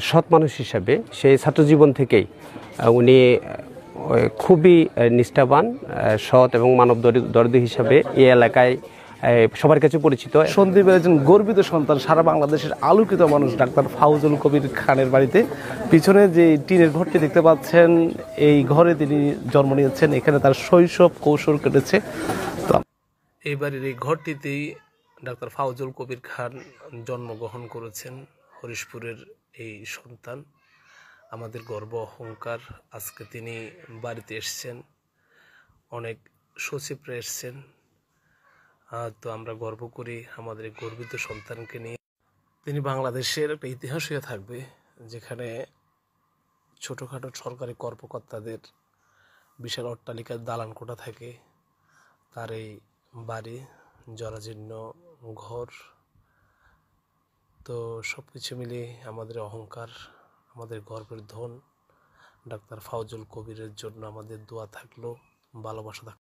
সৎ মানুষ হিসাবে সেই ছাত্রজীবন থেকেই উনি খুবই নিষ্ঠাবান, সৎ এবং মানবদর্দী হিসাবে এই এলাকায় সবার কাছে পরিচিত। সন্দ্বীপের একজন গর্বিত সন্তান, সারা বাংলাদেশের আলোকিত মানুষ ডাক্তার ফাউজুল কবির খানের বাড়িতে পিছনে যে টিনের ঘরটি দেখতে পাচ্ছেন, এই ঘরে তিনি জন্ম নিয়েছেন। এখানে তার শৈশব কৈশোর কেটেছে। এই বাড়ির এই ঘরটিতেই ডাক্তার ফাউজুল কবির খান জন্মগ্রহণ করেছেন। হরিশপুরের এই সন্তান, আমাদের গর্ব অহংকার। আজকে তিনি বাড়িতে এসছেন, অনেক সচিবরা এসছেন, তো আমরা গর্ব করি আমাদের গর্বিত সন্তানকে নিয়ে। তিনি বাংলাদেশের একটা ইতিহাস হয়ে থাকবে, যেখানে ছোটোখাটো সরকারি কর্মকর্তাদের বিশাল অট্টালিকার দালান কোঠা থাকে, তার এই বাড়ি, জরাজীর্ণ ঘর। তো সব কিছু মিলে আমাদের অহংকার, আমাদের গর্বের ধন। ডাক্তার ফাউজুল কবিরের জন্য আমাদের দোয়া থাকলো, ভালোবাসা থাকলো।